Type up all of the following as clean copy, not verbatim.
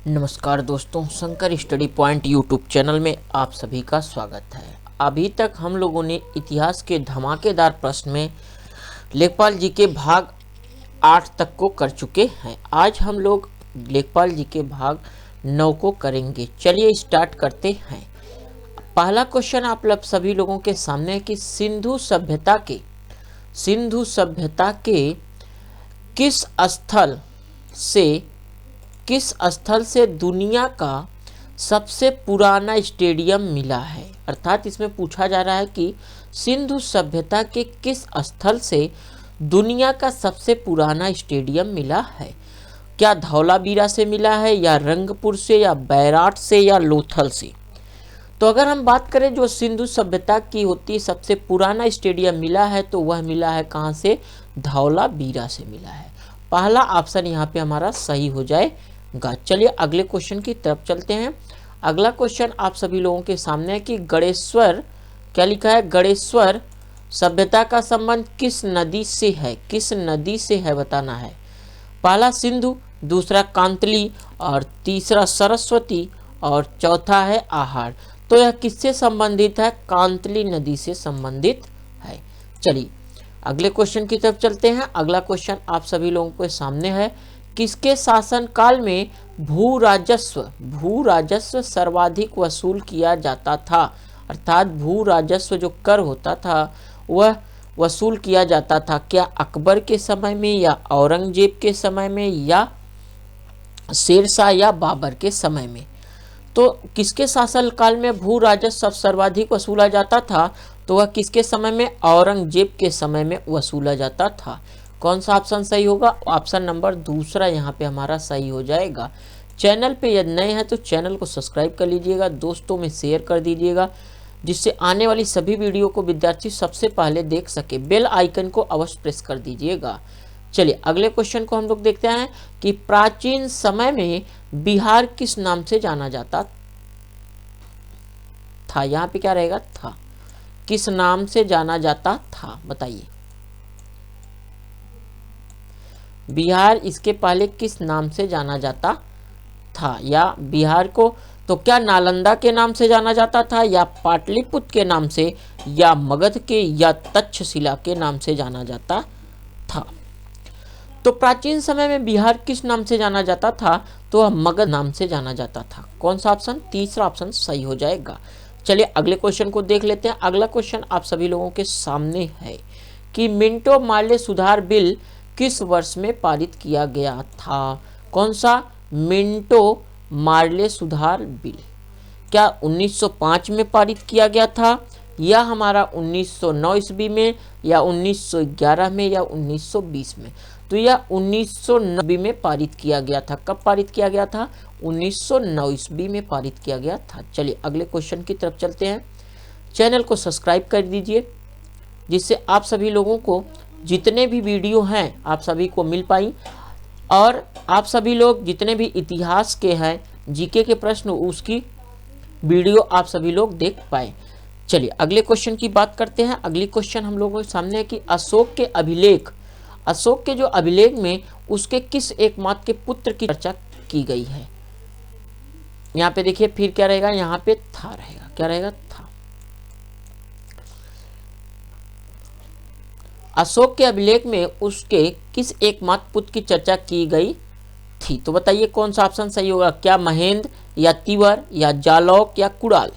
नमस्कार दोस्तों, Shankar study point YouTube channel में आप सभी का स्वागत है। अभी तक हम लोगों ने इतिहास के धमाकेदार प्रश्न में लेखपाल जी के भाग 8 तक को कर चुके हैं। आज हम लोग लेखपाल जी के भाग 9 को करेंगे। चलिए स्टार्ट करते हैं। पहला क्वेश्चन आप लोग सभी लोगों के सामने है कि सिंधु सभ्यता के किस स्थल से दुनिया का सबसे पुराना स्टेडियम मिला है। अर्थात इसमें पूछा जा रहा है कि सिंधु सभ्यता के किस स्थल से दुनिया का सबसे पुराना स्टेडियम मिला है। क्या धौलावीरा से मिला है, या रंगपुर से, या बैराट से, या लोथल से। तो अगर हम बात करें जो सिंधु सभ्यता की होती सबसे पुराना स्टेडियम मिला है, तो वह मिला है कहाँ से? धौलावीरा से मिला है। पहला ऑप्शन यहाँ पे हमारा सही हो जाएगा। चलिए अगले क्वेश्चन की तरफ चलते हैं। अगला क्वेश्चन आप सभी लोगों के सामने है कि गणेश्वर, क्या लिखा है? गणेश्वर सभ्यता का संबंध किस नदी से है? किस नदी से है बताना है। पहला सिंधु, दूसरा कांतली, और तीसरा सरस्वती, और चौथा है आहार। तो यह किससे संबंधित है? कांतली नदी से संबंधित है। चलिए अगले क्वेश्चन की तरफ चलते हैं। अगला क्वेश्चन आप सभी लोगों के सामने है, किसके शासन काल में भू राजस्व सर्वाधिक वसूल किया जाता था। अर्थात भू राजस्व जो कर होता था वह वसूल किया जाता था। क्या अकबर के समय में, या औरंगजेब के समय में, या शेरशाह या बाबर के समय में। तो किसके शासन काल में भू राजस्व सर्वाधिक वसूला जाता था? तो वह किसके समय में? औरंगजेब के समय में वसूला जाता था। कौन सा ऑप्शन सही होगा? ऑप्शन नंबर दूसरा यहाँ पे हमारा सही हो जाएगा। चैनल पे यदि नए हैं तो चैनल को सब्सक्राइब कर लीजिएगा, दोस्तों में शेयर कर दीजिएगा, जिससे आने वाली सभी वीडियो को विद्यार्थी सबसे पहले देख सके। बेल आइकन को अवश्य प्रेस कर दीजिएगा। चलिए अगले क्वेश्चन को हम लोग देखते हैं कि प्राचीन समय में बिहार किस नाम से जाना जाता था। यहाँ पे क्या रहेगा? था। किस नाम से जाना जाता था बताइए। बिहार इसके पहले किस नाम से जाना जाता था? या बिहार को तो क्या नालंदा के नाम से जाना जाता था, या पाटलिपुत्र के नाम से, या मगध के, या तक्षशिला के नाम से जाना जाता था। तो प्राचीन समय में बिहार किस नाम से जाना जाता था? तो वह मगध नाम से जाना जाता था। कौन सा ऑप्शन? तीसरा ऑप्शन सही हो जाएगा। चलिए अगले क्वेश्चन को देख लेते हैं। अगला क्वेश्चन आप सभी लोगों के सामने है कि मिंटो मार्ले सुधार बिल किस वर्ष में पारित किया गया था। कौन सा? मिंटो मार्ले सुधार बिल। क्या 1905 में पारित किया गया था, या हमारा 1909 ईस्वी में, या 1911 में, या 1920 में। तो यह 1909 में पारित किया गया था। कब पारित किया गया था? 1909 ईस्वी में पारित किया गया था। चलिए अगले क्वेश्चन की तरफ चलते हैं। चैनल को सब्सक्राइब कर दीजिए, जिससे आप सभी लोगों को जितने भी वीडियो हैं आप सभी को मिल पाई, और आप सभी लोग जितने भी इतिहास के हैं, जीके के प्रश्न, उसकी वीडियो आप सभी लोग देख पाए। चलिए अगले क्वेश्चन की बात करते हैं। अगली क्वेश्चन हम लोगों के सामने है कि अशोक के जो अभिलेख में उसके किस एकमात्र के पुत्र की चर्चा की गई है। यहाँ पे देखिए फिर क्या रहेगा? यहाँ पे था रहेगा। क्या रहेगा? था। अशोक के अभिलेख में उसके किस एकमात्र पुत्र की चर्चा की गई थी। तो बताइए कौन सा ऑप्शन सही होगा? क्या महेंद्र, या तिवर, या जालौक, या कुड़ाल।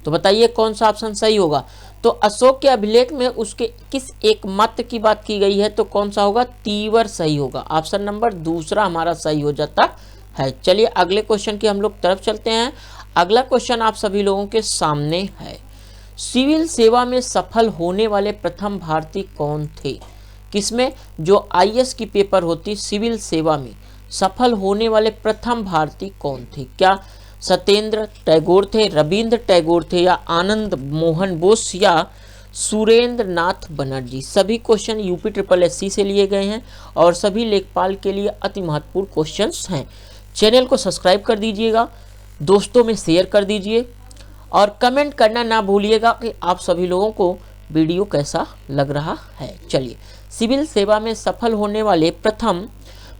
तो बताइए कौन सा ऑप्शन सही होगा। तो अशोक के अभिलेख में उसके किस एकमात्र की बात की गई है, तो कौन सा होगा? तीवर सही होगा। ऑप्शन नंबर दूसरा हमारा सही हो जाता है। चलिए अगले क्वेश्चन की हम लोग तरफ चलते हैं। अगला क्वेश्चन आप सभी लोगों के सामने है, सिविल सेवा में सफल होने वाले प्रथम भारतीय कौन थे। किसमें? जो आईएएस की पेपर होती, सिविल सेवा में सफल होने वाले प्रथम भारतीय कौन थे। क्या सत्येंद्र टैगोर थे, रविंद्र टैगोर थे, या आनंद मोहन बोस, या सुरेंद्र नाथ बनर्जी। सभी क्वेश्चन यूपी SSC से लिए गए हैं और सभी लेखपाल के लिए अति महत्वपूर्ण क्वेश्चंस हैं। चैनल को सब्सक्राइब कर दीजिएगा, दोस्तों में शेयर कर दीजिए, और कमेंट करना ना भूलिएगा कि आप सभी लोगों को वीडियो कैसा लग रहा है। चलिए सिविल सेवा में सफल होने वाले प्रथम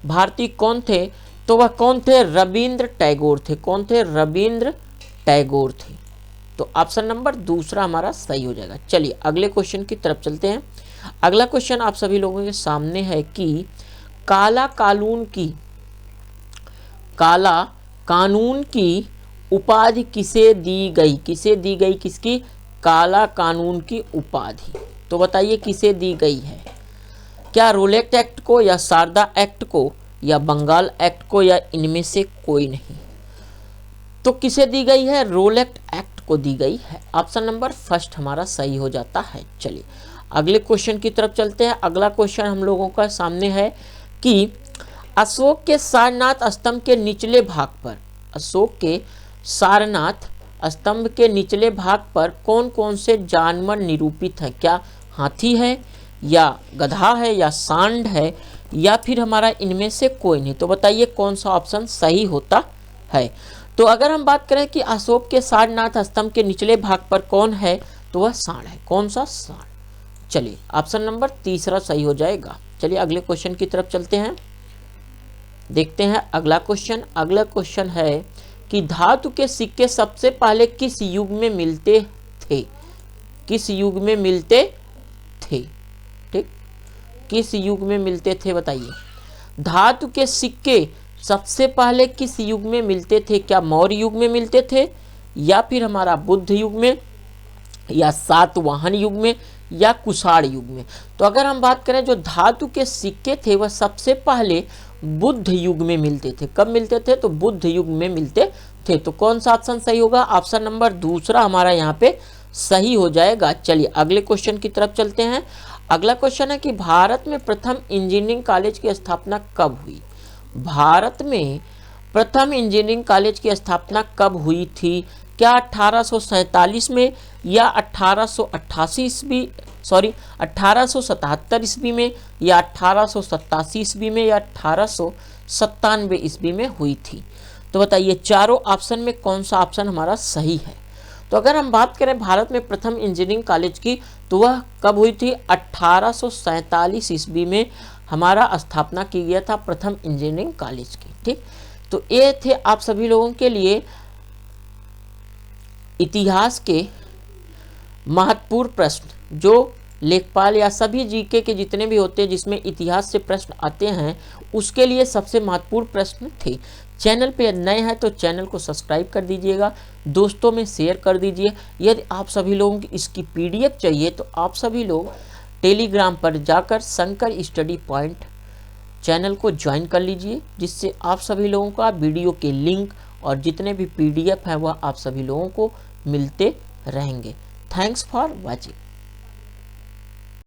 भारतीय कौन थे? तो वह कौन थे? रविंद्र टैगोर थे। कौन थे? रविंद्र टैगोर थे। तो ऑप्शन नंबर दूसरा हमारा सही हो जाएगा। चलिए अगले क्वेश्चन की तरफ चलते हैं। अगला क्वेश्चन आप सभी लोगों के सामने है कि काला कानून की उपाधि किसे दी गई? किसे दी गई? किसकी? काला कानून की उपाधि। तो बताइए किसे दी गई है? क्या रोलेट एक्ट को, या शारदा एक्ट को, या बंगाल एक्ट को, या इनमें से कोई नहीं? तो किसे दी गई है? रोलेट एक्ट को दी गई है। ऑप्शन नंबर फर्स्ट हमारा सही हो जाता है। चलिए अगले क्वेश्चन की तरफ चलते हैं। अगला क्वेश्चन हम लोगों का सामने है कि अशोक के सारनाथ स्तंभ के निचले भाग पर, अशोक के सारनाथ स्तंभ के निचले भाग पर कौन कौन से जानवर निरूपित हैं? क्या हाथी है, या गधा है, या सांड है, या फिर हमारा इनमें से कोई नहीं? तो बताइए कौन सा ऑप्शन सही होता है? तो अगर हम बात करें कि अशोक के सारनाथ स्तंभ के निचले भाग पर कौन है, तो वह सांड है। कौन सा? सांड। चलिए ऑप्शन नंबर तीसरा सही हो जाएगा। चलिए अगले क्वेश्चन की तरफ चलते हैं, देखते हैं अगला क्वेश्चन। अगला क्वेश्चन है कि धातु के सिक्के सबसे पहले किस युग में मिलते थे? किस युग में मिलते थे? ठीक, किस युग में मिलते थे बताइए। धातु के सिक्के सबसे पहले किस युग में मिलते थे? क्या मौर्य युग में मिलते थे, या फिर हमारा बुद्ध युग में, या सातवाहन युग में, या कुषाण युग में? तो अगर हम बात करें जो धातु के सिक्के थे वह सबसे पहले बुद्ध युग में मिलते थे। कब मिलते थे? तो बुद्ध युग में मिलते थे। तो कौन सा ऑप्शन सही होगा? ऑप्शन नंबर दूसरा हमारा यहाँ पे सही हो जाएगा। चलिए अगले क्वेश्चन की तरफ चलते हैं। अगला क्वेश्चन है कि भारत में प्रथम इंजीनियरिंग कॉलेज की स्थापना कब हुई? भारत में प्रथम इंजीनियरिंग कॉलेज की स्थापना कब हुई थी? क्या 1847 में, या 1888 ईस्वी, 1877 ईस्वी में, या 1887 ईस्वी में, या 1897 ईस्वी में हुई थी? तो बताइए चारों ऑप्शन में कौन सा ऑप्शन हमारा सही है? तो अगर हम बात करें भारत में प्रथम इंजीनियरिंग कॉलेज की, तो वह कब हुई थी? 1847 ईस्वी में हमारा स्थापना की गया था प्रथम इंजीनियरिंग कॉलेज की। ठीक, तो ये थे आप सभी लोगों के लिए इतिहास के महत्वपूर्ण प्रश्न, जो लेखपाल या सभी जीके के जितने भी होते हैं जिसमें इतिहास से प्रश्न आते हैं, उसके लिए सबसे महत्वपूर्ण प्रश्न थे। चैनल पे नए हैं तो चैनल को सब्सक्राइब कर दीजिएगा, दोस्तों में शेयर कर दीजिए। यदि आप सभी लोगों की इसकी पीडीएफ चाहिए तो आप सभी लोग टेलीग्राम पर जाकर शंकर स्टडी पॉइंट चैनल को ज्वाइन कर लीजिए, जिससे आप सभी लोगों का वीडियो के लिंक और जितने भी पीडीएफ हैं वह आप सभी लोगों को मिलते रहेंगे। Thanks for watching.